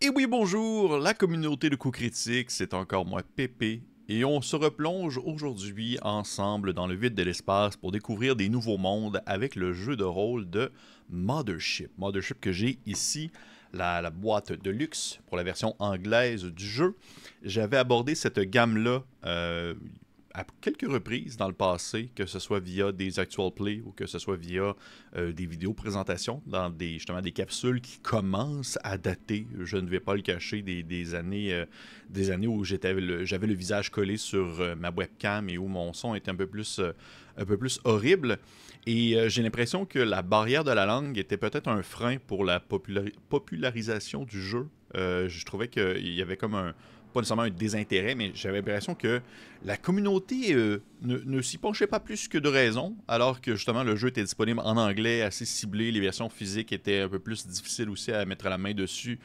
Et oui, bonjour, la communauté de coups critiques, c'est encore moi, Pépé, et on se replonge aujourd'hui ensemble dans le vide de l'espace pour découvrir des nouveaux mondes avec le jeu de rôle de Mothership. Mothership que j'ai ici, la boîte de luxe pour la version anglaise du jeu. J'avais abordé cette gamme-là à quelques reprises dans le passé, que ce soit via des actual plays ou que ce soit via des vidéos présentations dans justement des capsules qui commencent à dater, je ne vais pas le cacher, des années où j'avais le visage collé sur ma webcam et où mon son était un peu plus horrible. Et j'ai l'impression que la barrière de la langue était peut-être un frein pour la popularisation du jeu. Je trouvais qu'il y avait comme pas nécessairement un désintérêt, mais j'avais l'impression que la communauté ne s'y penchait pas plus que de raison, alors que justement le jeu était disponible en anglais, assez ciblé, les versions physiques étaient un peu plus difficiles aussi à mettre la main dessus,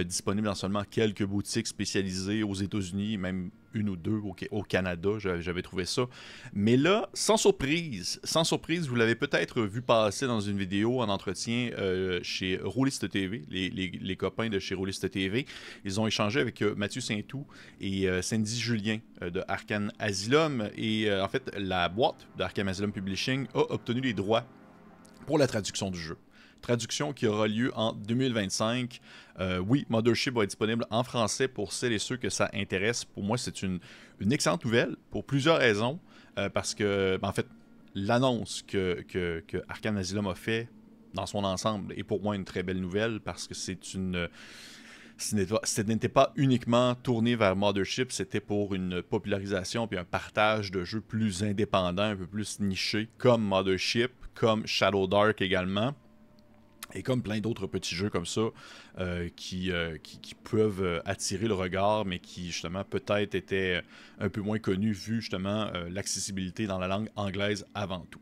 disponible dans seulement quelques boutiques spécialisées aux États-Unis, même une ou deux au Canada, j'avais trouvé ça. Mais là, sans surprise, vous l'avez peut-être vu passer dans une vidéo en entretien chez Rolliste TV, les copains de chez Rolliste TV. Ils ont échangé avec Mathieu Saintou et Sandy Julien de Arcane Asylum. Et en fait, la boîte d'Arcane Asylum Publishing a obtenu les droits pour la traduction du jeu. Traduction qui aura lieu en 2025. Oui, Mothership va être disponible en français pour celles et ceux que ça intéresse. Pour moi, c'est une excellente nouvelle pour plusieurs raisons. Parce que, en fait, l'annonce que Arcane Asylum a fait dans son ensemble est pour moi une très belle nouvelle parce que ce n'était pas uniquement tourné vers Mothership, c'était pour une popularisation puis un partage de jeux plus indépendants, un peu plus nichés, comme Mothership, comme Shadow Dark également. Et comme plein d'autres petits jeux comme ça qui peuvent attirer le regard, mais qui justement peut-être étaient un peu moins connus vu justement l'accessibilité dans la langue anglaise avant tout.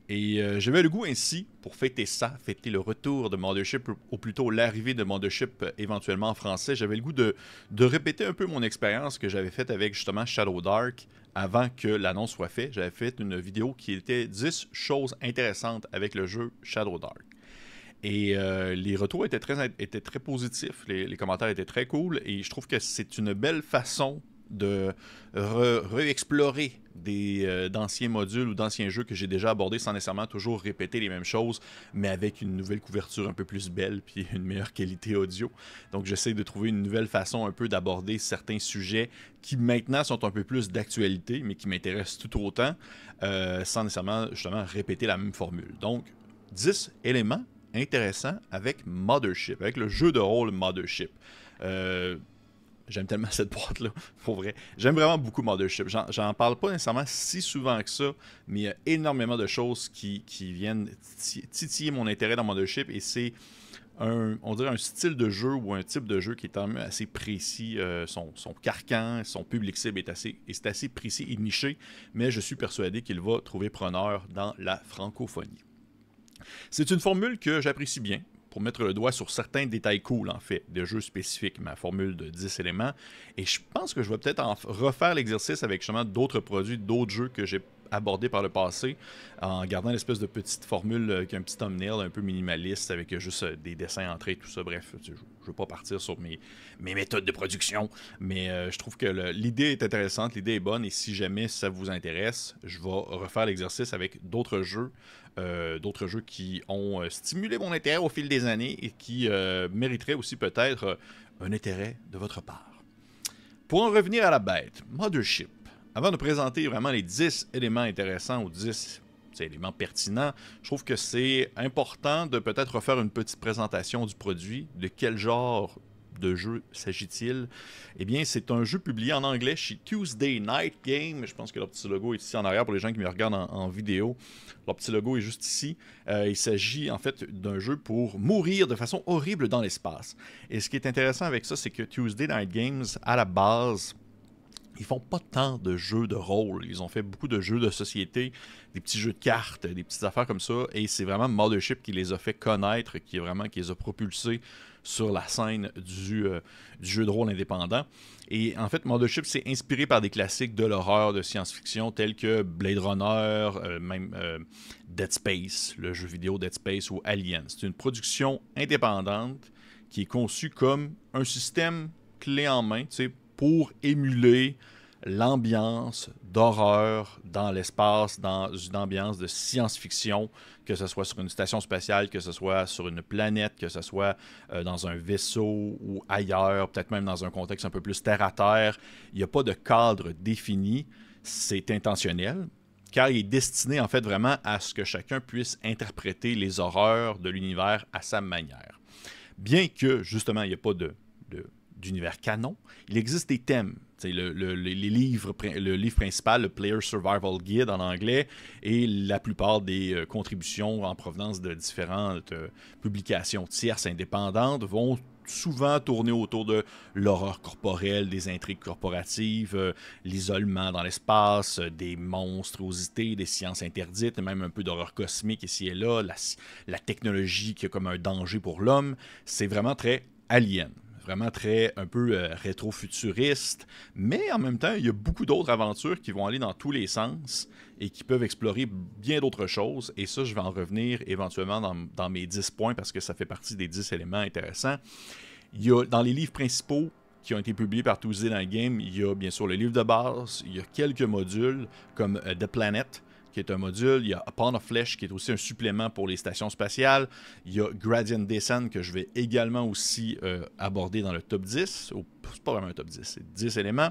Et j'avais le goût ainsi, pour fêter ça, fêter le retour de Mothership, ou plutôt l'arrivée de Mothership éventuellement en français, j'avais le goût de répéter un peu mon expérience que j'avais faite avec justement Shadow Dark avant que l'annonce soit faite. J'avais fait une vidéo qui était 10 choses intéressantes avec le jeu Shadow Dark. Et les retours étaient très positifs, les commentaires étaient très cool, et je trouve que c'est une belle façon de réexplorer d'anciens modules ou d'anciens jeux que j'ai déjà abordés sans nécessairement toujours répéter les mêmes choses, mais avec une nouvelle couverture un peu plus belle puis une meilleure qualité audio. Donc j'essaie de trouver une nouvelle façon un peu d'aborder certains sujets qui maintenant sont un peu plus d'actualité, mais qui m'intéressent tout autant, sans nécessairement justement répéter la même formule. Donc 10 éléments intéressant avec Mothership, avec le jeu de rôle Mothership. J'aime tellement cette boîte-là, pour vrai. J'aime vraiment beaucoup Mothership. J'en parle pas nécessairement si souvent que ça, mais il y a énormément de choses qui viennent titiller mon intérêt dans Mothership, et c'est on dirait un style de jeu ou un type de jeu qui est quand même assez précis. Son carcan, son public cible est assez précis et niché, mais je suis persuadé qu'il va trouver preneur dans la francophonie. C'est une formule que j'apprécie bien pour mettre le doigt sur certains détails cool, en fait, de jeux spécifiques, ma formule de 10 éléments. Et je pense que je vais peut-être refaire l'exercice avec justement d'autres produits, d'autres jeux que j'ai abordés par le passé, en gardant l'espèce de petite formule avec un petit thumbnail un peu minimaliste, avec juste des dessins entrés et tout ça. Bref, je ne veux pas partir sur mes méthodes de production, mais je trouve que l'idée est intéressante, l'idée est bonne, et si jamais ça vous intéresse, je vais refaire l'exercice avec d'autres jeux qui ont stimulé mon intérêt au fil des années et qui mériteraient aussi peut-être un intérêt de votre part. Pour en revenir à la bête, Mothership. Avant de présenter vraiment les 10 éléments intéressants ou 10 éléments pertinents, je trouve que c'est important de peut-être refaire une petite présentation du produit, de quel genre de jeu s'agit-il? Eh bien, c'est un jeu publié en anglais chez Tuesday Night Game. Je pense que leur petit logo est ici en arrière pour les gens qui me regardent en vidéo. Leur petit logo est juste ici. Il s'agit en fait d'un jeu pour mourir de façon horrible dans l'espace. Et ce qui est intéressant avec ça, c'est que Tuesday Night Games, à la base, ils font pas tant de jeux de rôle. Ils ont fait beaucoup de jeux de société, des petits jeux de cartes, des petites affaires comme ça. Et c'est vraiment Mothership qui les a fait connaître, qui les a propulsés sur la scène du jeu de rôle indépendant. Et en fait, Mothership s'est inspiré par des classiques de l'horreur, de science-fiction, tels que Blade Runner, même Dead Space, le jeu vidéo Dead Space ou Alien. C'est une production indépendante qui est conçu comme un système clé en main, pour émuler l'ambiance d'horreur dans l'espace, dans une ambiance de science-fiction, que ce soit sur une station spatiale, que ce soit sur une planète, que ce soit dans un vaisseau ou ailleurs, peut-être même dans un contexte un peu plus terre-à-terre. Il n'y a pas de cadre défini, c'est intentionnel, car il est destiné en fait vraiment à ce que chacun puisse interpréter les horreurs de l'univers à sa manière. Bien que, justement, il n'y a pas d'univers canon, il existe des thèmes. Le livre principal, le Player Survival Guide en anglais, et la plupart des contributions en provenance de différentes publications tierces indépendantes vont souvent tourner autour de l'horreur corporelle, des intrigues corporatives, l'isolement dans l'espace, des monstruosités, des sciences interdites, même un peu d'horreur cosmique ici et là, la technologie qui est comme un danger pour l'homme. C'est vraiment très alien. Vraiment très un peu rétro-futuriste, mais en même temps, il y a beaucoup d'autres aventures qui vont aller dans tous les sens et qui peuvent explorer bien d'autres choses. Et ça, je vais en revenir éventuellement dans mes 10 points parce que ça fait partie des 10 éléments intéressants. Il y a, dans les livres principaux qui ont été publiés par Tuesday dans le Game, il y a bien sûr le livre de base, il y a quelques modules comme The Planet, qui est un module. Il y a A Pound of Flesh, qui est aussi un supplément pour les stations spatiales. Il y a Gradient Descent, que je vais également aussi aborder dans le top 10. C'est pas vraiment un top 10, c'est 10 éléments.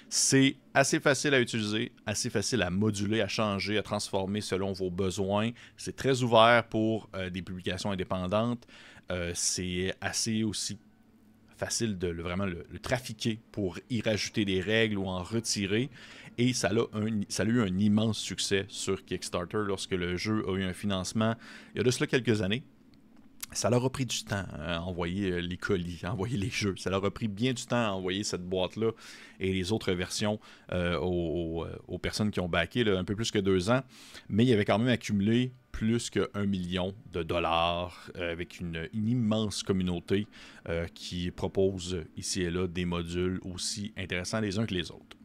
C'est assez facile à utiliser, assez facile à moduler, à changer, à transformer selon vos besoins. C'est très ouvert pour des publications indépendantes. C'est assez aussi facile de vraiment le trafiquer pour y rajouter des règles ou en retirer. Et ça a eu un immense succès sur Kickstarter lorsque le jeu a eu un financement il y a de cela quelques années. Ça leur a pris du temps à envoyer les colis, à envoyer les jeux. Ça leur a pris bien du temps à envoyer cette boîte-là et les autres versions aux personnes qui ont backé un peu plus que 2 ans. Mais il avait quand même accumulé plus que $1 million avec une immense communauté qui propose ici et là des modules aussi intéressants les uns que les autres.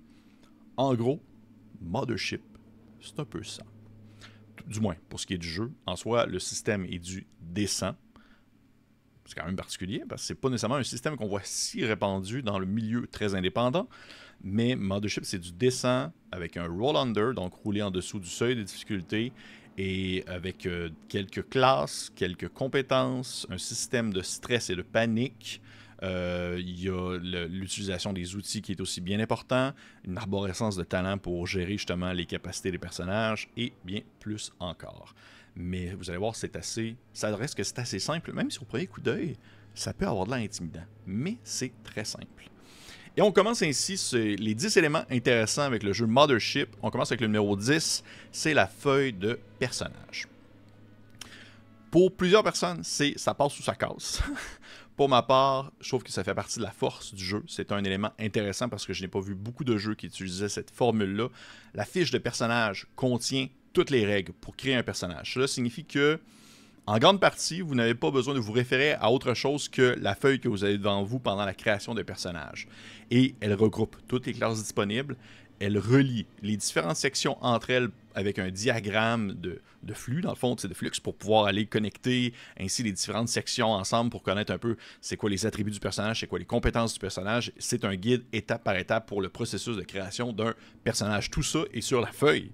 En gros, Mothership, c'est un peu ça. Du moins, pour ce qui est du jeu. En soi, le système est du descent. C'est quand même particulier, parce que c'est pas nécessairement un système qu'on voit si répandu dans le milieu très indépendant. Mais Mothership, c'est du descent avec un roll under, donc rouler en dessous du seuil de difficulté, et avec quelques classes, quelques compétences, un système de stress et de panique. Il y a l'utilisation des outils qui est aussi bien important, une arborescence de talent pour gérer justement les capacités des personnages et bien plus encore. Mais vous allez voir, ça reste que c'est assez simple, même si au premier coup d'œil, ça peut avoir de l'air intimidant, mais c'est très simple. Et on commence ainsi les 10 éléments intéressants avec le jeu Mothership. On commence avec le numéro 10, c'est la feuille de personnage. Pour plusieurs personnes, ça passe ou ça casse. Pour ma part, je trouve que ça fait partie de la force du jeu. C'est un élément intéressant parce que je n'ai pas vu beaucoup de jeux qui utilisaient cette formule-là. La fiche de personnage contient toutes les règles pour créer un personnage. Cela signifie que, en grande partie, vous n'avez pas besoin de vous référer à autre chose que la feuille que vous avez devant vous pendant la création de personnages. Et elle regroupe toutes les classes disponibles. Elle relie les différentes sections entre elles avec un diagramme de flux, dans le fond, de flux, pour pouvoir aller connecter ainsi les différentes sections ensemble pour connaître un peu c'est quoi les attributs du personnage, c'est quoi les compétences du personnage. C'est un guide étape par étape pour le processus de création d'un personnage. Tout ça est sur la feuille.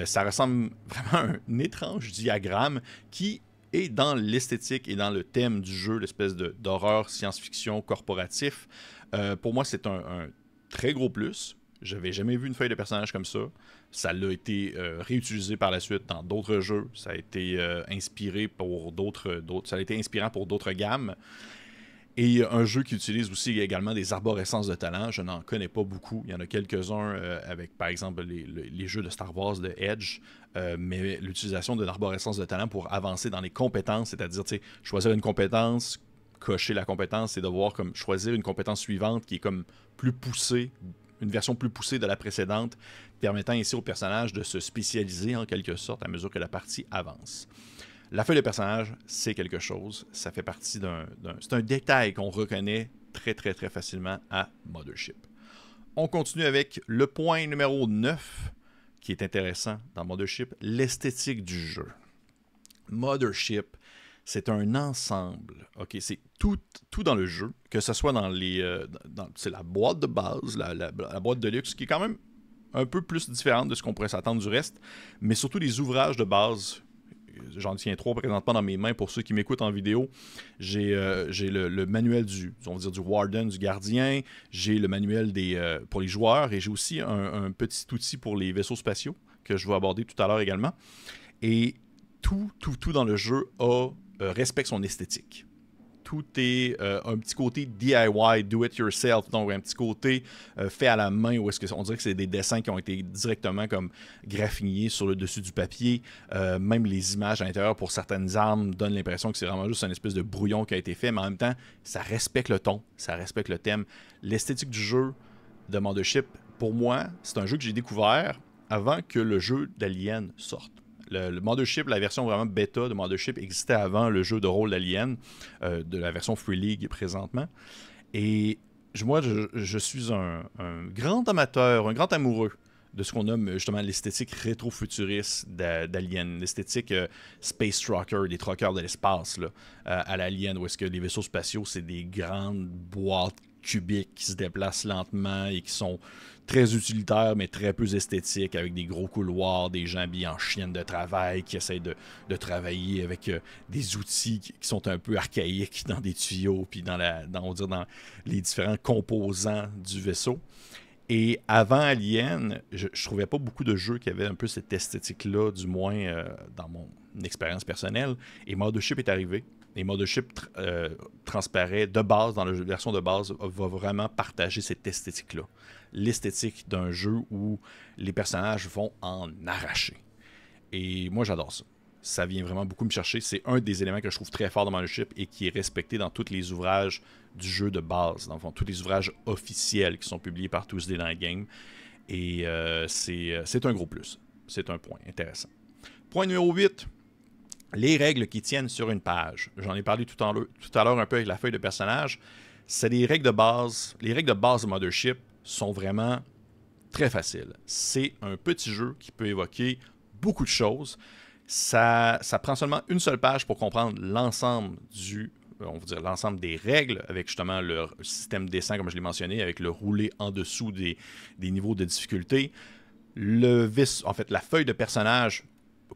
Ça ressemble vraiment à un étrange diagramme qui est dans l'esthétique et dans le thème du jeu, l'espèce d'horreur, science-fiction, corporatif. Pour moi, c'est un très gros plus. Je n'avais jamais vu une feuille de personnage comme ça. Ça l'a été réutilisé par la suite dans d'autres jeux. Ça a été inspiré pour d'autres. Ça a été inspirant pour d'autres gammes. Et un jeu qui utilise aussi également des arborescences de talent. Je n'en connais pas beaucoup. Il y en a quelques-uns avec, par exemple, les jeux de Star Wars, de Edge. Mais l'utilisation de l'arborescence de talent pour avancer dans les compétences, c'est-à-dire choisir une compétence, cocher la compétence et devoir comme choisir une compétence suivante qui est comme plus poussée, une version plus poussée de la précédente, permettant ainsi au personnage de se spécialiser en quelque sorte à mesure que la partie avance. La feuille de personnage, c'est quelque chose. Ça fait partie c'est un détail qu'on reconnaît très, très, très facilement à Mothership. On continue avec le point numéro 9, qui est intéressant dans Mothership, l'esthétique du jeu. Mothership, C'est un ensemble. Ok, c'est tout dans le jeu, que ce soit dans c'est la boîte de base, la boîte de luxe, qui est quand même un peu plus différente de ce qu'on pourrait s'attendre du reste, mais surtout les ouvrages de base. J'en tiens 3 présentement dans mes mains pour ceux qui m'écoutent en vidéo. J'ai le manuel on va dire du Warden, du gardien. J'ai le manuel pour les joueurs et j'ai aussi un petit outil pour les vaisseaux spatiaux que je vais aborder tout à l'heure également. Et tout dans le jeu respecte son esthétique. Tout est un petit côté DIY, do it yourself, donc un petit côté fait à la main, où est-ce qu'on dirait que c'est des dessins qui ont été directement comme graffignés sur le dessus du papier. Même les images à l'intérieur pour certaines armes donnent l'impression que c'est vraiment juste une espèce de brouillon qui a été fait, mais en même temps, ça respecte le ton, ça respecte le thème. L'esthétique du jeu de Mothership, pour moi, c'est un jeu que j'ai découvert avant que le jeu d'Alien sorte. Le Mothership, la version vraiment bêta de Mothership existait avant le jeu de rôle d'Alien, de la version Free League présentement. Et moi, je suis un grand amateur, un grand amoureux de ce qu'on nomme justement l'esthétique rétro-futuriste d'Alien, l'esthétique Space Trucker, des truckers de l'espace à l'Alien, où est-ce que les vaisseaux spatiaux, c'est des grandes boîtes cubiques qui se déplacent lentement et qui sont très utilitaires, mais très peu esthétiques, avec des gros couloirs, des gens habillés en chiennes de travail qui essayent de travailler avec des outils qui sont un peu archaïques dans des tuyaux, puis dans les différents composants du vaisseau. Et avant Alien, je trouvais pas beaucoup de jeux qui avaient un peu cette esthétique-là, du moins dans mon expérience personnelle. Et Mothership est arrivé. Et Mothership transparaît de base, dans la version de base, va vraiment partager cette esthétique-là. L'esthétique d'un jeu où les personnages vont en arracher. Et moi, j'adore ça. Ça vient vraiment beaucoup me chercher. C'est un des éléments que je trouve très fort dans Mothership et qui est respecté dans tous les ouvrages du jeu de base. Dans le fond, tous les ouvrages officiels qui sont publiés par Tuesday Night Game. Et c'est un gros plus. C'est un point intéressant. Point numéro 8. Les règles qui tiennent sur une page. J'en ai parlé tout à l'heure un peu avec la feuille de personnage. C'est des règles de base. Les règles de base de Mothership sont vraiment très faciles. C'est un petit jeu qui peut évoquer beaucoup de choses. Ça prend seulement une seule page pour comprendre l'ensemble l'ensemble des règles, avec justement le système dessin, comme je l'ai mentionné, avec le roulé en dessous des niveaux de difficulté. En fait, la feuille de personnage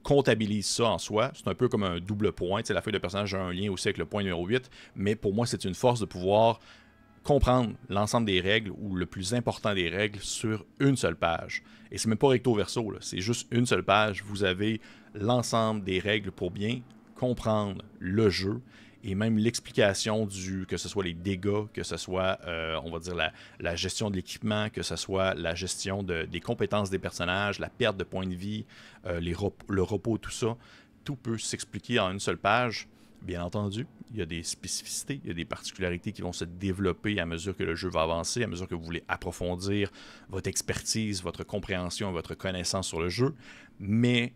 comptabilise ça en soi. C'est un peu comme un double point. Tu sais, la feuille de personnage a un lien aussi avec le point numéro 8, mais pour moi, c'est une force de pouvoir comprendre l'ensemble des règles ou le plus important des règles sur une seule page. Et c'est même pas recto verso, là. C'est juste une seule page. Vous avez l'ensemble des règles pour bien comprendre le jeu et même l'explication que ce soit les dégâts, que ce soit, on va dire, la gestion de l'équipement, que ce soit la gestion des compétences des personnages, la perte de points de vie, le repos, tout ça. Tout peut s'expliquer en une seule page. Bien entendu, il y a des spécificités, il y a des particularités qui vont se développer à mesure que le jeu va avancer, à mesure que vous voulez approfondir votre expertise, votre compréhension, votre connaissance sur le jeu. Mais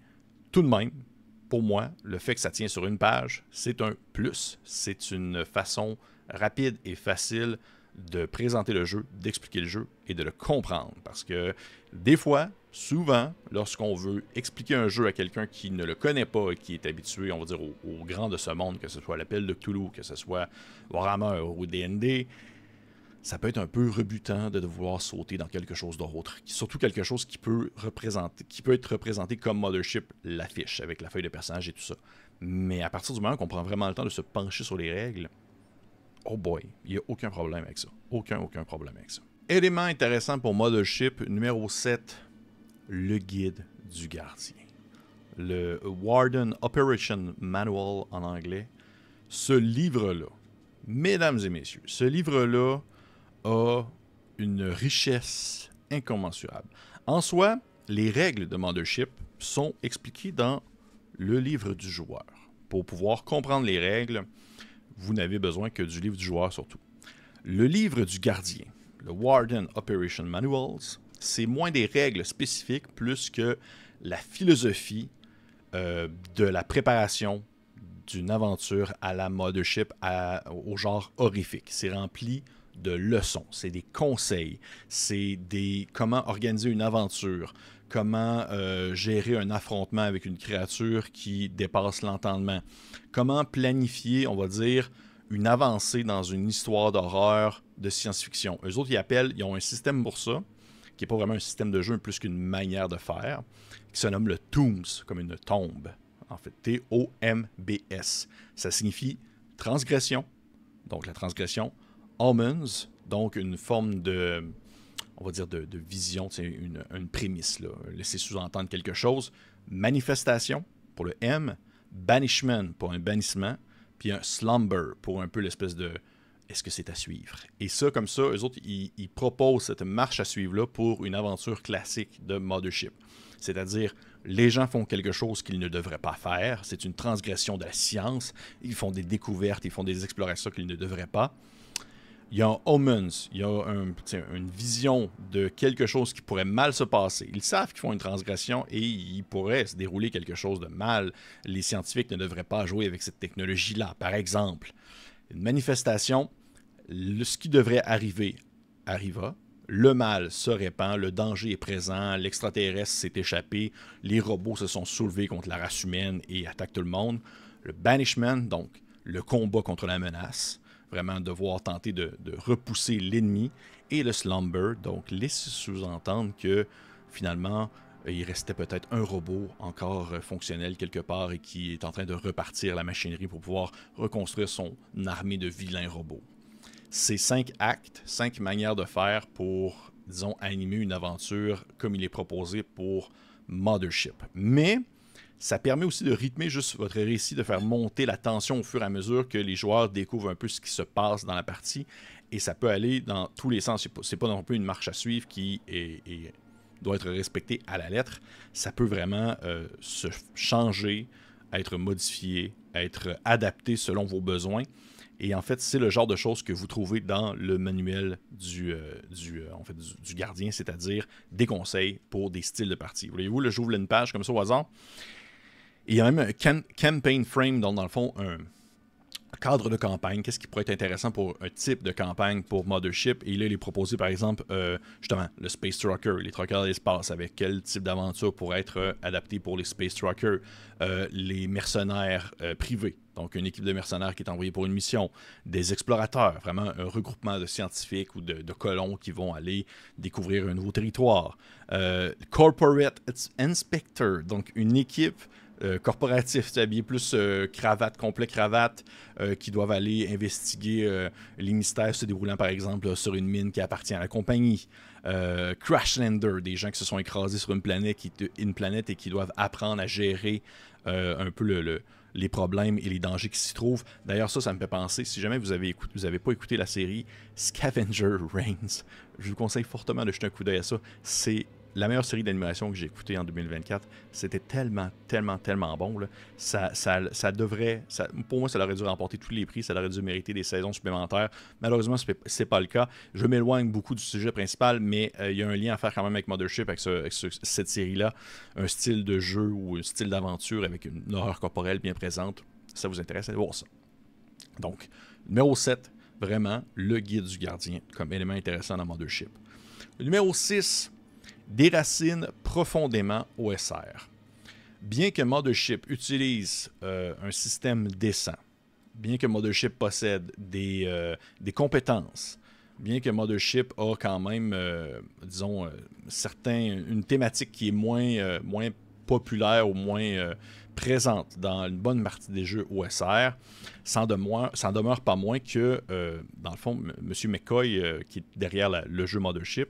tout de même, pour moi, le fait que ça tient sur une page, c'est un plus. C'est une façon rapide et facile de présenter le jeu, d'expliquer le jeu et de le comprendre. Parce que des fois, souvent, lorsqu'on veut expliquer un jeu à quelqu'un qui ne le connaît pas et qui est habitué, on va dire, au grand de ce monde, que ce soit l'Appel de Cthulhu, que ce soit Warhammer ou D&D, ça peut être un peu rebutant de devoir sauter dans quelque chose d'autre. Surtout quelque chose qui peut être représenté comme Mothership l'affiche, avec la feuille de personnage et tout ça. Mais à partir du moment qu'on prend vraiment le temps de se pencher sur les règles, oh boy, il n'y a aucun problème avec ça. Aucun problème avec ça. Élément intéressant pour Mothership, numéro 7, le guide du gardien. Le Warden Operation Manual en anglais. Ce livre-là, mesdames et messieurs, ce livre-là a une richesse incommensurable. En soi, les règles de Mothership sont expliquées dans le livre du joueur. Pour pouvoir comprendre les règles, vous n'avez besoin que du livre du joueur surtout. Le livre du gardien, le Warden Operation Manuals, c'est moins des règles spécifiques plus que la philosophie de la préparation d'une aventure à la Mothership au genre horrifique. C'est rempli de leçons, c'est des conseils, c'est comment organiser une aventure, comment gérer un affrontement avec une créature qui dépasse l'entendement, comment planifier, on va dire, une avancée dans une histoire d'horreur de science-fiction. Eux autres, ils ont un système pour ça, qui n'est pas vraiment un système de jeu, mais plus qu'une manière de faire, qui se nomme le Tombs, comme une tombe. En fait, T-O-M-B-S. Ça signifie transgression, donc la transgression. Omens, donc une forme de, on va dire, de vision, c'est une prémisse, là, laisser sous-entendre quelque chose. Manifestation, pour le M. Banishment, pour un bannissement. Puis un slumber, pour un peu l'espèce de est-ce que c'est à suivre? Et ça, comme ça, eux autres, ils proposent cette marche à suivre-là pour une aventure classique de Mothership. C'est-à-dire, les gens font quelque chose qu'ils ne devraient pas faire. C'est une transgression de la science. Ils font des découvertes, ils font des explorations qu'ils ne devraient pas. Il y a un omens, il y a une vision de quelque chose qui pourrait mal se passer. Ils savent qu'ils font une transgression et il pourrait se dérouler quelque chose de mal. Les scientifiques ne devraient pas jouer avec cette technologie-là. Par exemple, une manifestation, ce qui devrait arriver arriva. Le mal se répand, le danger est présent, l'extraterrestre s'est échappé, les robots se sont soulevés contre la race humaine et attaquent tout le monde. Le banishment, donc le combat contre la menace, vraiment devoir tenter de repousser l'ennemi, et le slumber, donc laisser sous-entendre que finalement il restait peut-être un robot encore fonctionnel quelque part et qui est en train de repartir la machinerie pour pouvoir reconstruire son armée de vilains robots. C'est 5 actes, 5 manières de faire pour, disons, animer une aventure comme il est proposé pour Mothership. Mais ça permet aussi de rythmer juste votre récit, de faire monter la tension au fur et à mesure que les joueurs découvrent un peu ce qui se passe dans la partie. Et ça peut aller dans tous les sens. C'est pas non plus une marche à suivre qui doit être respectée à la lettre. Ça peut vraiment se changer, être modifié, être adapté selon vos besoins. Et en fait, c'est le genre de choses que vous trouvez dans le manuel du gardien, c'est-à-dire des conseils pour des styles de partie. Voyez-vous, là, j'ouvre une page comme ça au hasard. Et il y a même un campaign frame, dans le fond, un cadre de campagne. Qu'est-ce qui pourrait être intéressant pour un type de campagne pour Mothership? Et là, il est proposé, par exemple, justement, le Space Trucker, les truckers de l'espace, avec quel type d'aventure pourrait être adapté pour les Space Truckers, les mercenaires privés, donc une équipe de mercenaires qui est envoyée pour une mission, des explorateurs, vraiment un regroupement de scientifiques ou de colons qui vont aller découvrir un nouveau territoire, Corporate Inspector, donc une équipe corporatif, habillé plus cravate, complet cravate, qui doivent aller investiguer les mystères se déroulant par exemple là, sur une mine qui appartient à la compagnie. Crashlander, des gens qui se sont écrasés sur une planète et qui doivent apprendre à gérer un peu les problèmes et les dangers qui s'y trouvent. D'ailleurs, ça me fait penser, si jamais vous avez pas écouté la série Scavenger Reigns, je vous conseille fortement de jeter un coup d'œil à ça. C'est la meilleure série d'animation que j'ai écoutée en 2024. C'était tellement bon. Là. Ça devrait... pour moi, ça aurait dû remporter tous les prix. Ça aurait dû mériter des saisons supplémentaires. Malheureusement, c'est pas le cas. Je m'éloigne beaucoup du sujet principal, mais il y a un lien à faire quand même avec Mothership, avec cette série-là. Un style de jeu ou un style d'aventure avec une horreur corporelle bien présente. Ça vous intéresse, allez voir ça. Donc, numéro 7, vraiment, le guide du gardien comme élément intéressant dans Mothership. Le numéro 6... déracine profondément OSR. Bien que Mothership utilise un système décent, bien que Mothership possède des compétences, bien que Mothership a quand même, une thématique qui est moins populaire ou moins présente dans une bonne partie des jeux OSR, ça en demeure pas moins que, dans le fond, M. McCoy, qui est derrière le jeu Mothership,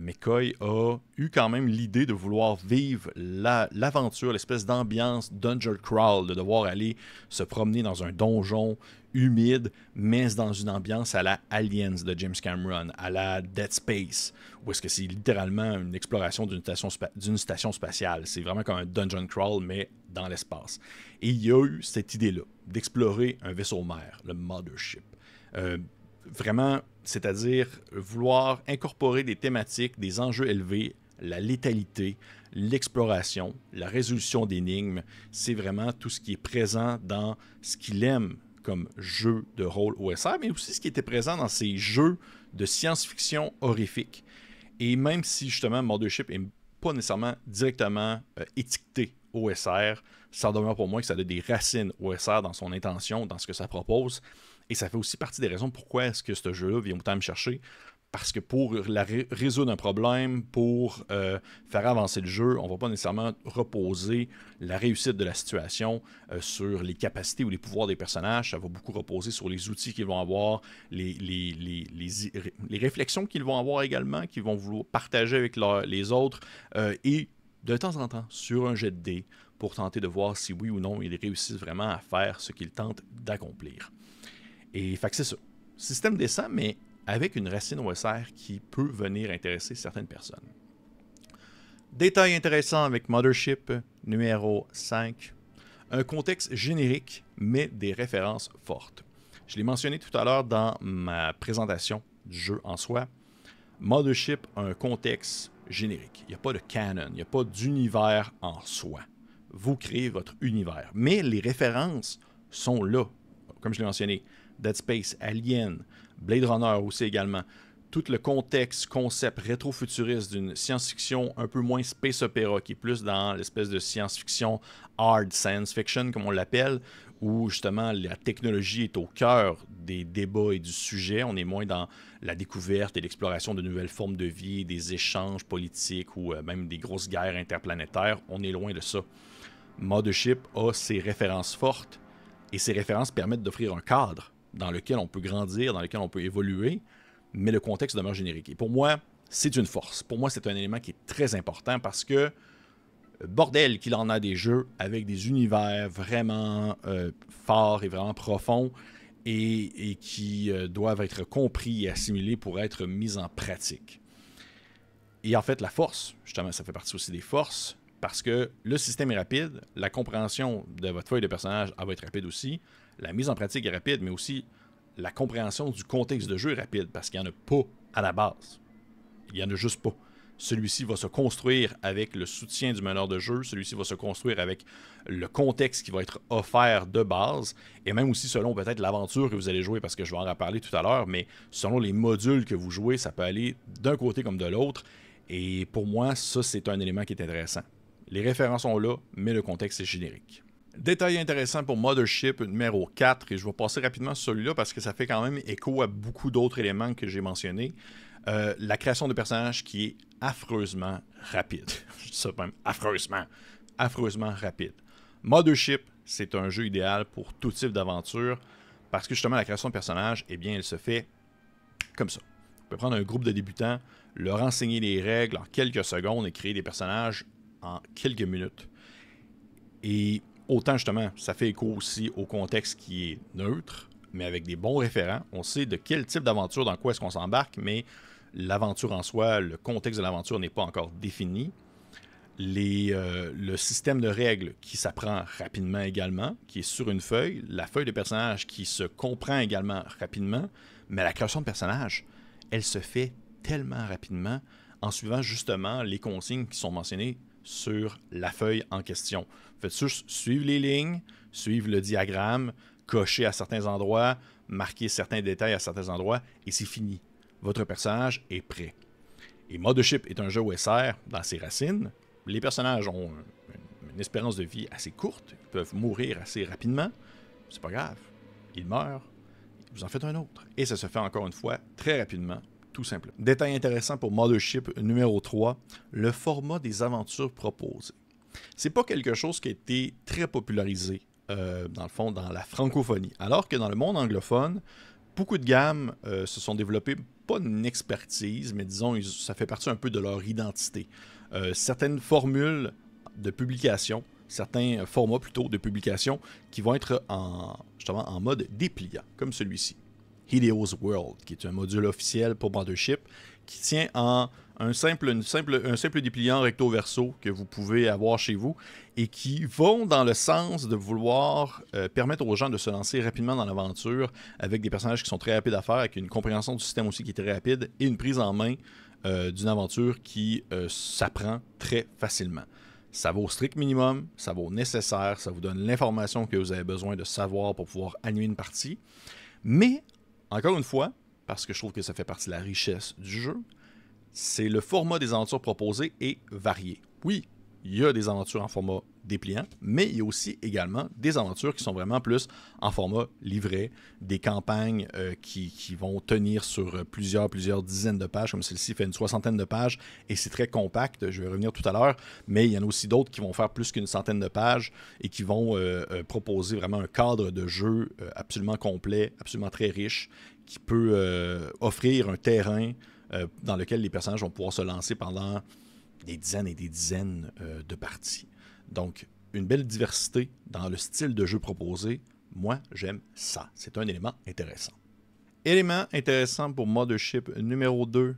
McCoy a eu quand même l'idée de vouloir vivre l'aventure, l'espèce d'ambiance Dungeon Crawl, de devoir aller se promener dans un donjon humide, mais dans une ambiance à la Aliens de James Cameron, à la Dead Space, où est-ce que c'est littéralement une exploration d'une station spatiale. C'est vraiment comme un Dungeon Crawl, mais dans l'espace. Et il y a eu cette idée-là, d'explorer un vaisseau mère, le Mothership. Vraiment, c'est-à-dire vouloir incorporer des thématiques, des enjeux élevés, la létalité, l'exploration, la résolution d'énigmes. C'est vraiment tout ce qui est présent dans ce qu'il aime comme jeu de rôle OSR, mais aussi ce qui était présent dans ces jeux de science-fiction horrifique. Et même si justement Mothership est pas nécessairement directement étiqueté OSR. Ça demeure pour moi que ça a des racines OSR dans son intention, dans ce que ça propose. Et ça fait aussi partie des raisons pourquoi est-ce que ce jeu-là vient autant me chercher. Parce que pour résoudre un problème, pour faire avancer le jeu, on ne va pas nécessairement reposer la réussite de la situation sur les capacités ou les pouvoirs des personnages. Ça va beaucoup reposer sur les outils qu'ils vont avoir, les réflexions qu'ils vont avoir également, qu'ils vont vouloir partager avec les autres, et de temps en temps sur un jet de dés pour tenter de voir si oui ou non ils réussissent vraiment à faire ce qu'ils tentent d'accomplir. Et fait que c'est ça. Système décent, mais avec une racine OSR qui peut venir intéresser certaines personnes. Détail intéressant avec Mothership numéro 5. Un contexte générique, mais des références fortes. Je l'ai mentionné tout à l'heure dans ma présentation du jeu en soi. Mothership a un contexte générique. Il n'y a pas de canon, il n'y a pas d'univers en soi. Vous créez votre univers. Mais les références sont là. Comme je l'ai mentionné, Dead Space, Alien, Blade Runner aussi également. Tout le contexte, concept rétro-futuriste d'une science-fiction un peu moins space opéra, qui est plus dans l'espèce de science-fiction hard science fiction, comme on l'appelle, où justement la technologie est au cœur des débats et du sujet. On est moins dans la découverte et l'exploration de nouvelles formes de vie, des échanges politiques ou même des grosses guerres interplanétaires. On est loin de ça. Mothership a ses références fortes et ces références permettent d'offrir un cadre dans lequel on peut grandir, dans lequel on peut évoluer, mais le contexte demeure générique. Et pour moi, c'est une force. Pour moi, c'est un élément qui est très important parce que, bordel qu'il en a des jeux avec des univers vraiment forts et vraiment profonds et qui doivent être compris et assimilés pour être mis en pratique. Et en fait, la force, justement, ça fait partie aussi des forces parce que le système est rapide, la compréhension de votre feuille de personnage va être rapide aussi, la mise en pratique est rapide, mais aussi la compréhension du contexte de jeu est rapide parce qu'il n'y en a pas à la base. Il n'y en a juste pas. Celui-ci va se construire avec le soutien du meneur de jeu, celui-ci va se construire avec le contexte qui va être offert de base, et même aussi selon peut-être l'aventure que vous allez jouer, parce que je vais en reparler tout à l'heure, mais selon les modules que vous jouez, ça peut aller d'un côté comme de l'autre, et pour moi, ça c'est un élément qui est intéressant. Les références sont là, mais le contexte est générique. Détail intéressant pour Mothership numéro 4, et je vais passer rapidement sur celui-là parce que ça fait quand même écho à beaucoup d'autres éléments que j'ai mentionnés. La création de personnages qui est affreusement rapide. Je dis ça même, affreusement rapide. Mothership, c'est un jeu idéal pour tout type d'aventure parce que justement la création de personnages, eh bien, elle se fait comme ça. On peut prendre un groupe de débutants, leur enseigner les règles en quelques secondes et créer des personnages en quelques minutes. Et autant justement, ça fait écho aussi au contexte qui est neutre, mais avec des bons référents. On sait de quel type d'aventure, dans quoi est-ce qu'on s'embarque, mais l'aventure en soi, le contexte de l'aventure n'est pas encore défini. Le système de règles qui s'apprend rapidement également, qui est sur une feuille, la feuille de personnage qui se comprend également rapidement, mais la création de personnage, elle se fait tellement rapidement en suivant justement les consignes qui sont mentionnées sur la feuille en question. Faites juste suivre les lignes, suivre le diagramme, cocher à certains endroits, marquer certains détails à certains endroits, et c'est fini. Votre personnage est prêt. Et Mothership est un jeu OSR dans ses racines. Les personnages ont une espérance de vie assez courte, ils peuvent mourir assez rapidement. C'est pas grave. Ils meurent, vous en faites un autre. Et ça se fait encore une fois très rapidement, tout simplement. Détail intéressant pour Mothership numéro 3, le format des aventures proposées. C'est pas quelque chose qui a été très popularisé, dans le fond, dans la francophonie. Alors que dans le monde anglophone, beaucoup de gammes se sont développées, pas une expertise, mais disons, ça fait partie un peu de leur identité. Certaines formules de publication, certains formats plutôt de publication qui vont être justement en mode dépliant, comme celui-ci. Hideo's World, qui est un module officiel pour Mothership, qui tient en un simple dépliant recto-verso que vous pouvez avoir chez vous et qui vont dans le sens de vouloir permettre aux gens de se lancer rapidement dans l'aventure avec des personnages qui sont très rapides à faire, avec une compréhension du système aussi qui est très rapide et une prise en main d'une aventure qui s'apprend très facilement. Ça vaut au strict minimum, ça vaut nécessaire, ça vous donne l'information que vous avez besoin de savoir pour pouvoir animer une partie. Mais, encore une fois, parce que je trouve que ça fait partie de la richesse du jeu, c'est le format des aventures proposées est varié. Oui, il y a des aventures en format dépliant, mais il y a aussi également des aventures qui sont vraiment plus en format livret, des campagnes qui vont tenir sur plusieurs dizaines de pages, comme celle-ci fait une 60aine de pages, et c'est très compact, je vais revenir tout à l'heure, mais il y en a aussi d'autres qui vont faire plus qu'une centaine de pages et qui vont proposer vraiment un cadre de jeu absolument complet, absolument très riche, qui peut offrir un terrain dans lequel les personnages vont pouvoir se lancer pendant des dizaines et des dizaines de parties. Donc, une belle diversité dans le style de jeu proposé. Moi, j'aime ça. C'est un élément intéressant. Élément intéressant pour Mothership numéro 2,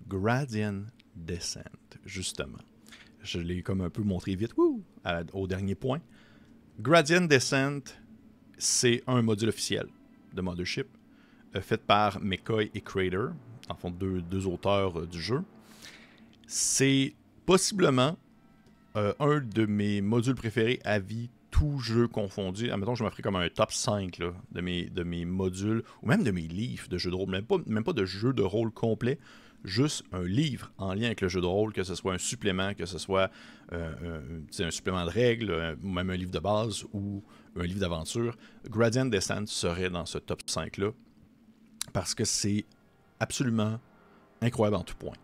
Gradient Descent, justement. Je l'ai comme un peu montré vite au dernier point. Gradient Descent, c'est un module officiel de Mothership, fait par McCoy et Crater, en fond deux auteurs du jeu. C'est possiblement un de mes modules préférés à vie, tout jeu confondu. Admettons, je me ferais comme un top 5 là, de mes modules, ou même de mes livres de jeux de rôle, même pas de jeu de rôle complet, juste un livre en lien avec le jeu de rôle, que ce soit un supplément, que ce soit un supplément de règles, ou même un livre de base, ou un livre d'aventure. Gradient Descent serait dans ce top 5-là, parce que c'est absolument incroyable en tout point.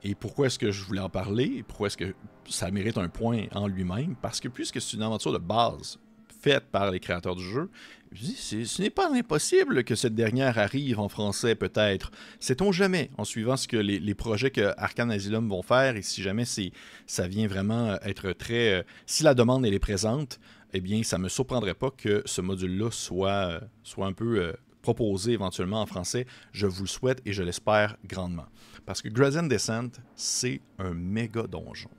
Et pourquoi est-ce que je voulais en parler? Et pourquoi est-ce que ça mérite un point en lui-même? Parce que puisque c'est une aventure de base faite par les créateurs du jeu, je dis, ce n'est pas impossible que cette dernière arrive en français peut-être. Sait-on jamais, en suivant ce que les projets que Arcane Asylum vont faire, et si jamais ça vient vraiment être très... si la demande elle est présente, eh bien ça ne me surprendrait pas que ce module-là soit un peu... proposé éventuellement en français, je vous le souhaite et je l'espère grandement. Parce que Gradient Descent, c'est un méga donjon.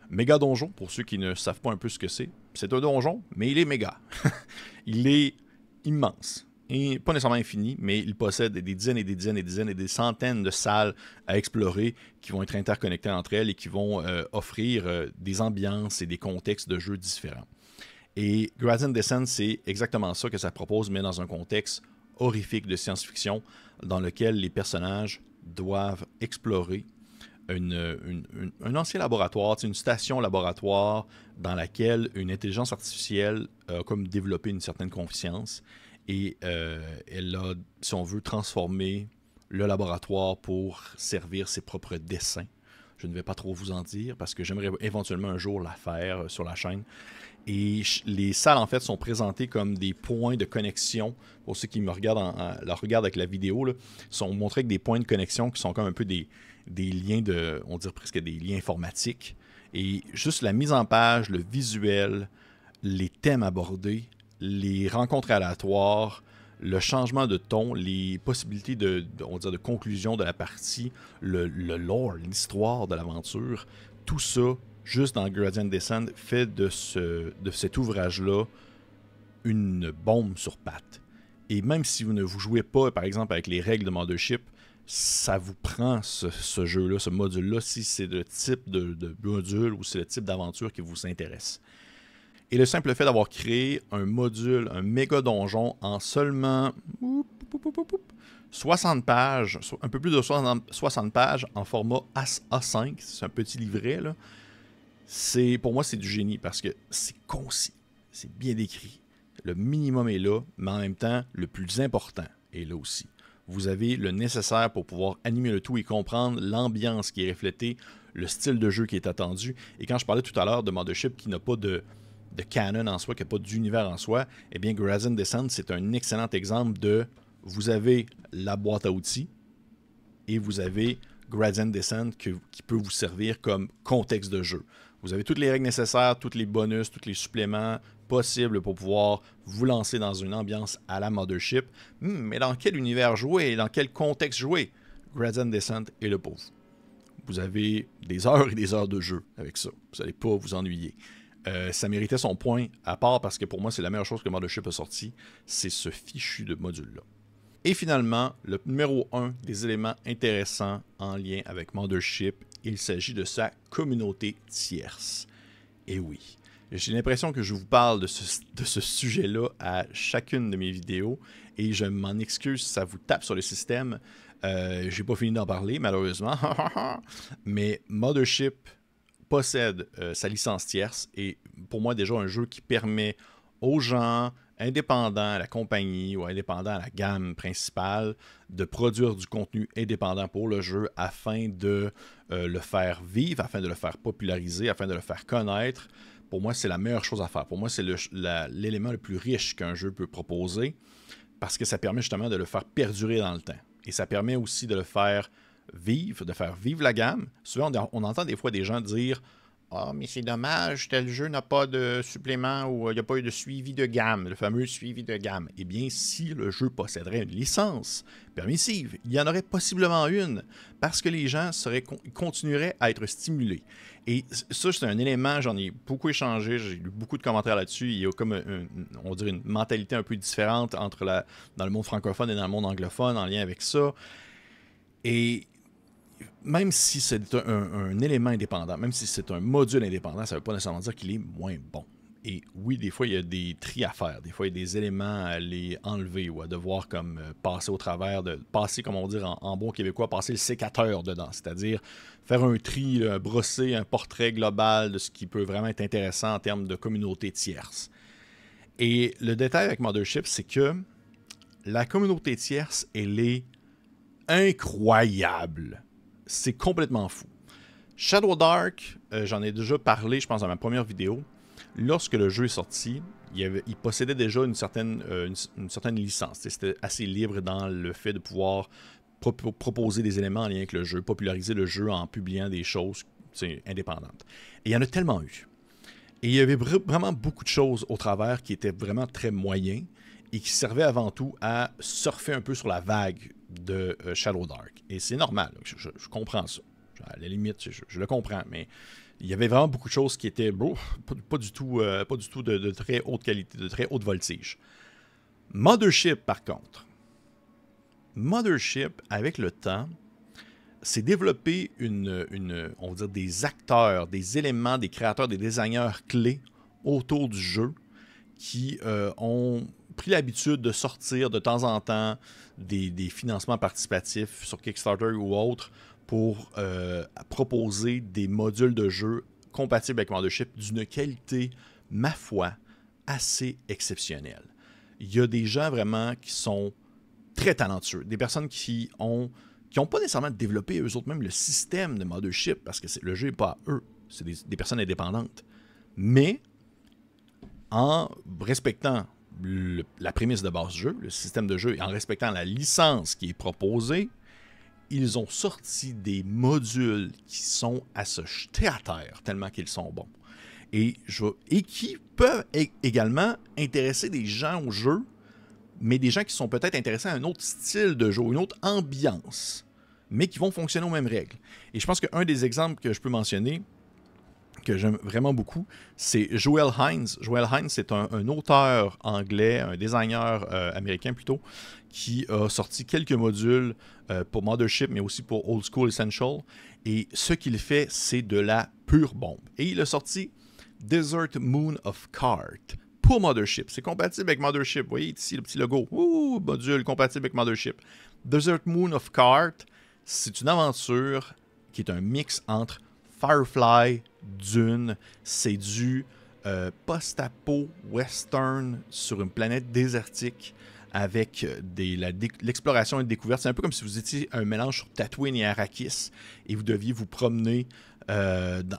Méga donjon, pour ceux qui ne savent pas un peu ce que c'est un donjon, mais il est méga. Il est immense. Et pas nécessairement infini, mais il possède des dizaines et des dizaines et des dizaines et des centaines de salles à explorer qui vont être interconnectées entre elles et qui vont offrir des ambiances et des contextes de jeu différents. Et Gradient Descent, c'est exactement ça que ça propose, mais dans un contexte horrifique de science-fiction dans lequel les personnages doivent explorer un ancien laboratoire, une station laboratoire dans laquelle une intelligence artificielle a comme développé une certaine conscience et elle a, si on veut, transformé le laboratoire pour servir ses propres desseins. Je ne vais pas trop vous en dire parce que j'aimerais éventuellement un jour la faire sur la chaîne. Et les salles, en fait, sont présentées comme des points de connexion. Pour ceux qui me regardent, la regardent avec la vidéo, là, sont montrés avec des points de connexion qui sont comme un peu des liens on dirait presque des liens informatiques. Et juste la mise en page, le visuel, les thèmes abordés, les rencontres aléatoires, le changement de ton, les possibilités on va dire, de conclusion de la partie, le lore, l'histoire de l'aventure, tout ça, juste dans Gradient Descent, fait de cet ouvrage-là une bombe sur pattes. Et même si vous ne vous jouez pas, par exemple, avec les règles de Mothership, ça vous prend ce jeu-là, ce module-là, si c'est le type de module ou c'est le type d'aventure qui vous intéresse. Et le simple fait d'avoir créé un module, un méga donjon en seulement 60 pages, un peu plus de 60 pages en format A5, c'est un petit livret, là. Pour moi, c'est du génie parce que c'est concis, c'est bien décrit. Le minimum est là, mais en même temps, le plus important est là aussi. Vous avez le nécessaire pour pouvoir animer le tout et comprendre l'ambiance qui est reflétée, le style de jeu qui est attendu. Et quand je parlais tout à l'heure de Mothership qui n'a pas de canon en soi, qui n'a pas d'univers en soi, eh bien Gradient Descent, c'est un excellent exemple de vous avez la boîte à outils et vous avez Gradient Descent qui peut vous servir comme contexte de jeu. Vous avez toutes les règles nécessaires, tous les bonus, tous les suppléments possibles pour pouvoir vous lancer dans une ambiance à la Mothership. Mais dans quel univers jouer et dans quel contexte jouer? Gradient Descent est le pour vous. Vous avez des heures et des heures de jeu avec ça. Vous n'allez pas vous ennuyer. Ça méritait son point à part parce que pour moi, c'est la meilleure chose que Mothership a sorti. C'est ce fichu de module-là. Et finalement, le numéro 1 des éléments intéressants en lien avec Mothership, il s'agit de sa communauté tierce. Et oui, j'ai l'impression que je vous parle de ce sujet-là à chacune de mes vidéos et je m'en excuse si ça vous tape sur le système. J'ai pas fini d'en parler, malheureusement. Mais Mothership possède sa licence tierce et pour moi déjà un jeu qui permet aux gens indépendants à la compagnie ou indépendants à la gamme principale de produire du contenu indépendant pour le jeu afin de le faire vivre, afin de le faire populariser, afin de le faire connaître. Pour moi, c'est la meilleure chose à faire. Pour moi, c'est l'élément le plus riche qu'un jeu peut proposer parce que ça permet justement de le faire perdurer dans le temps. Et ça permet aussi de le faire vivre, de faire vivre la gamme. Souvent, on entend des fois des gens dire « Ah, mais c'est dommage, tel jeu n'a pas de supplément ou il n'y a pas eu de suivi de gamme, le fameux suivi de gamme. » Eh bien, si le jeu posséderait une licence permissive, il y en aurait possiblement une parce que les gens continueraient à être stimulés. Et ça, c'est un élément, j'en ai beaucoup échangé, j'ai lu beaucoup de commentaires là-dessus. Il y a comme, on dirait, une mentalité un peu différente dans le monde francophone et dans le monde anglophone en lien avec ça. Et même si c'est un élément indépendant, même si c'est un module indépendant, ça ne veut pas nécessairement dire qu'il est moins bon. Et oui, des fois, il y a des tris à faire. Des fois, il y a des éléments à les enlever ou à devoir comme passer au travers, passer, comme on dit en bon québécois, passer le sécateur dedans. C'est-à-dire faire un tri, brosser un portrait global de ce qui peut vraiment être intéressant en termes de communauté tierce. Et le détail avec Mothership, c'est que la communauté tierce, elle est incroyable. C'est complètement fou. Shadow Dark, j'en ai déjà parlé, je pense, dans ma première vidéo. Lorsque le jeu est sorti, il possédait déjà une certaine licence. C'était assez libre dans le fait de pouvoir proposer des éléments en lien avec le jeu, populariser le jeu en publiant des choses indépendantes. Et il y en a tellement eu. Et il y avait vraiment beaucoup de choses au travers qui étaient vraiment très moyens et qui servaient avant tout à surfer un peu sur la vague de Shadow Dark. Et c'est normal, je comprends ça. À la limite, je le comprends, mais il y avait vraiment beaucoup de choses qui étaient pas du tout de très haute qualité, de très haute voltige. Mothership, par contre. Mothership, avec le temps, s'est développé on va dire des acteurs, des éléments, des créateurs, des designers clés autour du jeu qui ont pris l'habitude de sortir de temps en temps des financements participatifs sur Kickstarter ou autres pour proposer des modules de jeu compatibles avec Mothership d'une qualité, ma foi, assez exceptionnelle. Il y a des gens vraiment qui sont très talentueux, des personnes qui ont pas nécessairement développé eux autres même le système de Mothership, parce que le jeu n'est pas à eux, c'est des personnes indépendantes. Mais en respectant la prémisse de base du jeu, le système de jeu, et en respectant la licence qui est proposée, ils ont sorti des modules qui sont à se jeter à terre tellement qu'ils sont bons. Et qui peuvent également intéresser des gens au jeu, mais des gens qui sont peut-être intéressés à un autre style de jeu, une autre ambiance, mais qui vont fonctionner aux mêmes règles. Et je pense qu'un des exemples que je peux mentionner, que j'aime vraiment beaucoup, c'est Joel Hines. Joel Hines, c'est un auteur anglais, un designer américain plutôt, qui a sorti quelques modules pour Mothership, mais aussi pour Old School Essential. Et ce qu'il fait, c'est de la pure bombe. Et il a sorti Desert Moon of Cart pour Mothership. C'est compatible avec Mothership. Vous voyez ici le petit logo. Ouh, module compatible avec Mothership. Desert Moon of Cart, c'est une aventure qui est un mix entre Firefly, Dune. C'est du post-apo western sur une planète désertique avec l'exploration et la découverte. C'est un peu comme si vous étiez un mélange sur Tatooine et Arrakis et vous deviez vous promener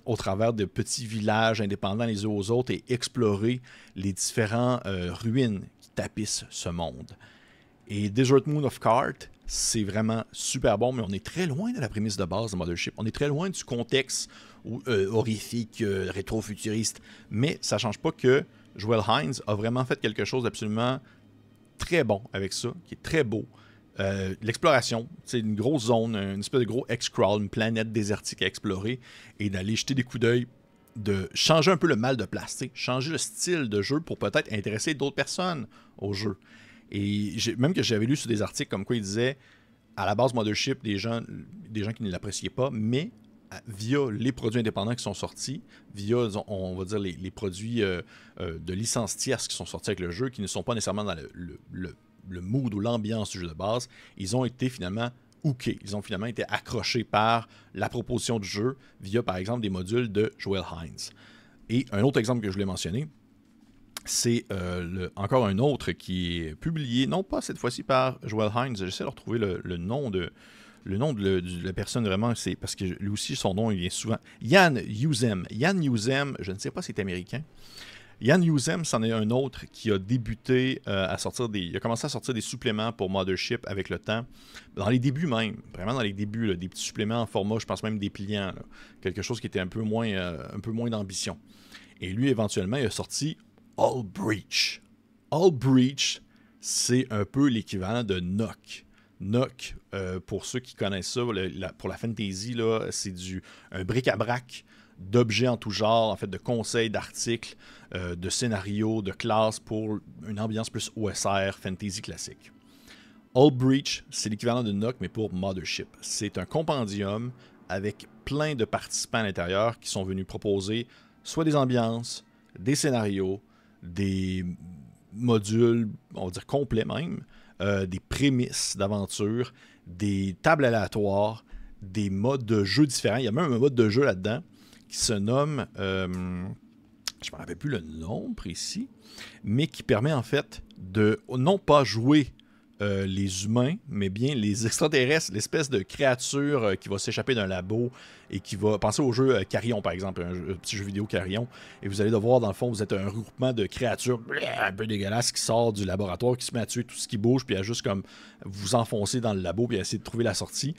au travers de petits villages indépendants les uns aux autres et explorer les différentes ruines qui tapissent ce monde. Et Desert Moon of Cart, c'est vraiment super bon, mais on est très loin de la prémisse de base de Mothership. On est très loin du contexte horrifique, rétro-futuriste. Mais ça ne change pas que Joel Hines a vraiment fait quelque chose d'absolument très bon avec ça, qui est très beau. L'exploration, c'est une grosse zone, une espèce de gros X-Crawl, une planète désertique à explorer, et d'aller jeter des coups d'œil, de changer un peu le mal de place, changer le style de jeu pour peut-être intéresser d'autres personnes au jeu. Et même que j'avais lu sur des articles comme quoi ils disaient, à la base Mothership, des gens qui ne l'appréciaient pas, mais via les produits indépendants qui sont sortis, via, on va dire, les produits de licence tierce qui sont sortis avec le jeu, qui ne sont pas nécessairement dans le mood ou l'ambiance du jeu de base, ils ont été finalement hookés. Ils ont finalement été accrochés par la proposition du jeu via, par exemple, des modules de Joel Hines. Et un autre exemple que je voulais mentionner, c'est encore un autre qui est publié, non pas cette fois-ci par Joel Hines, j'essaie de retrouver le nom de la personne vraiment, c'est parce que lui aussi, son nom, il vient souvent. Yann Yuzem. Yann Yuzem, je ne sais pas si c'est américain. Yann Yuzem, c'en est un autre qui a débuté il a commencé à sortir des suppléments pour Mothership avec le temps. Dans les débuts même, vraiment dans les débuts, là, des petits suppléments en format, je pense même dépliant, là, quelque chose qui était un peu moins d'ambition. Et lui, éventuellement, il a sorti All Breach. All Breach, c'est un peu l'équivalent de Nock. Nock, pour ceux qui connaissent ça, pour la fantasy, c'est un bric-à-brac d'objets en tout genre, en fait, de conseils, d'articles, de scénarios, de classes pour une ambiance plus OSR, fantasy classique. All Breach, c'est l'équivalent de Nock, mais pour Mothership. C'est un compendium avec plein de participants à l'intérieur qui sont venus proposer soit des ambiances, des scénarios, des modules, on va dire complets même, des prémices d'aventure, des tables aléatoires, des modes de jeu différents. Il y a même un mode de jeu là-dedans qui se nomme, je ne me rappelle plus le nom précis, mais qui permet en fait de non pas jouer les humains, mais bien les extraterrestres, l'espèce de créature qui va s'échapper d'un labo et qui va penser au jeu Carrion, par exemple, un petit jeu vidéo Carrion, et vous allez devoir, dans le fond, vous êtes un regroupement de créatures un peu dégueulasses qui sort du laboratoire, qui se met à tuer tout ce qui bouge, puis à juste comme vous enfoncer dans le labo, puis à essayer de trouver la sortie.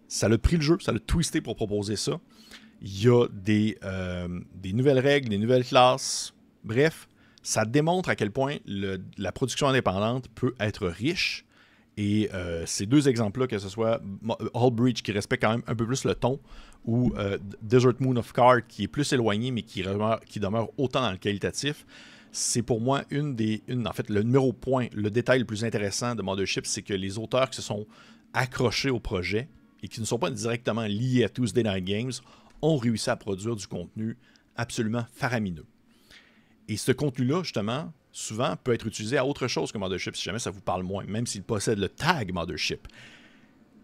Ça l'a pris le jeu, ça l'a twisté pour proposer ça. Il y a des nouvelles règles, des nouvelles classes, bref, ça démontre à quel point la production indépendante peut être riche. Et ces deux exemples-là, que ce soit All Breach qui respecte quand même un peu plus le ton, ou Desert Moon of Card qui est plus éloigné mais qui demeure autant dans le qualitatif, c'est pour moi en fait le numéro point, le détail le plus intéressant de Mothership, c'est que les auteurs qui se sont accrochés au projet et qui ne sont pas directement liés à Tuesday Night Games ont réussi à produire du contenu absolument faramineux. Et ce contenu-là, justement, souvent peut être utilisé à autre chose que Mothership, si jamais ça vous parle moins, même s'il possède le tag Mothership.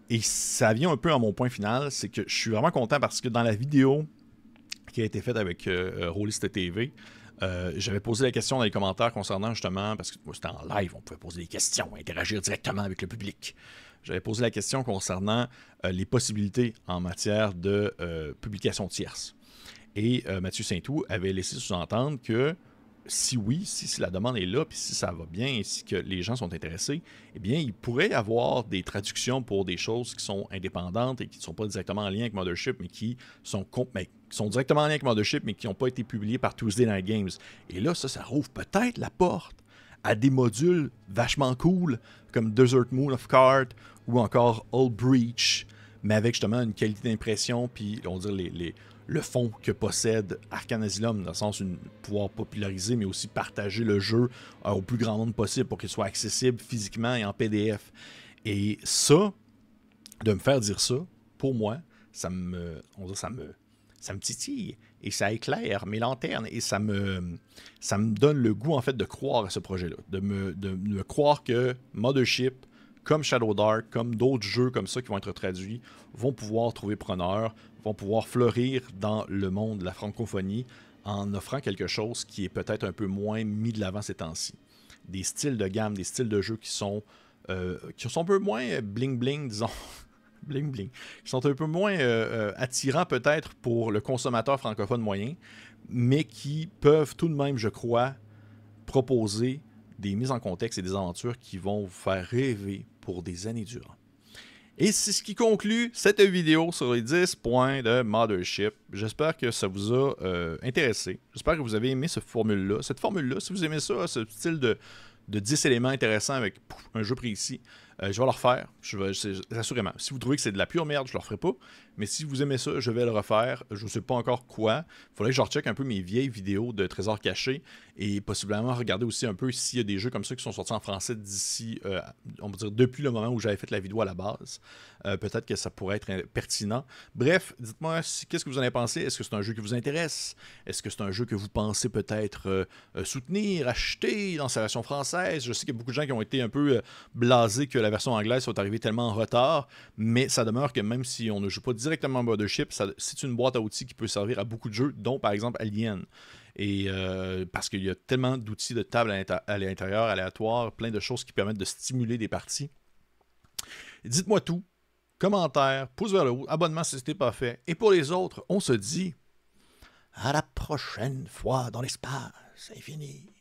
Et ça vient un peu à mon point final, c'est que je suis vraiment content parce que dans la vidéo qui a été faite avec Rollist TV, j'avais posé la question dans les commentaires concernant justement, parce que c'était en live, on pouvait poser des questions, interagir directement avec le public. J'avais posé la question concernant les possibilités en matière de publication tierce. Et Mathieu Saint-Tout avait laissé sous-entendre que si la demande est là, puis si ça va bien, et si que les gens sont intéressés, eh bien, il pourrait y avoir des traductions pour des choses qui sont indépendantes et qui ne sont pas directement en lien avec Mothership, mais qui sont directement en lien avec Mothership, mais qui n'ont pas été publiées par Tuesday Night Games. Et là, ça rouvre peut-être la porte à des modules vachement cool, comme Desert Moon of Card, ou encore All Breach, mais avec justement une qualité d'impression, puis on va dire le fond que possède Arcane Asylum, dans le sens de pouvoir populariser, mais aussi partager le jeu au plus grand nombre possible pour qu'il soit accessible physiquement et en PDF. Et ça, de me faire dire ça, pour moi, ça me titille et ça éclaire mes lanternes et ça me donne le goût en fait de croire à ce projet-là, de me croire que Mothership, comme Shadow Dark, comme d'autres jeux comme ça qui vont être traduits, vont pouvoir trouver preneur, vont pouvoir fleurir dans le monde de la francophonie en offrant quelque chose qui est peut-être un peu moins mis de l'avant ces temps-ci. Des styles de gamme, des styles de jeu qui sont un peu moins bling-bling, disons. Bling-bling. Qui sont un peu moins attirants peut-être pour le consommateur francophone moyen, mais qui peuvent tout de même, je crois, proposer des mises en contexte et des aventures qui vont vous faire rêver pour des années durant. Et c'est ce qui conclut cette vidéo sur les 10 points de Mothership. J'espère que ça vous a intéressé. J'espère que vous avez aimé cette formule-là. Si vous aimez ça, ce style de 10 éléments intéressants avec un jeu précis, je vais le refaire, assurément. Si vous trouvez que c'est de la pure merde, je ne le referai pas. Mais si vous aimez ça, je vais le refaire. Je ne sais pas encore quoi. Il faudrait que je recheck un peu mes vieilles vidéos de trésors cachés et possiblement regarder aussi un peu s'il y a des jeux comme ça qui sont sortis en français d'ici, on va dire depuis le moment où j'avais fait la vidéo à la base. Peut-être que ça pourrait être pertinent. Bref, dites-moi qu'est-ce que vous en avez pensé. Est-ce que c'est un jeu qui vous intéresse? Est-ce que c'est un jeu que vous pensez peut-être soutenir, acheter dans sa version française? Je sais qu'il y a beaucoup de gens qui ont été un peu blasés que la version anglaise soit arrivée tellement en retard, mais ça demeure que même si on ne joue pas directement Mothership, c'est une boîte à outils qui peut servir à beaucoup de jeux, dont par exemple Alien. Et parce qu'il y a tellement d'outils de table à l'intérieur, aléatoires, plein de choses qui permettent de stimuler des parties. Dites-moi tout. Commentaires, pouce vers le haut, abonnement si ce n'était pas fait. Et pour les autres, on se dit à la prochaine fois dans l'espace infini.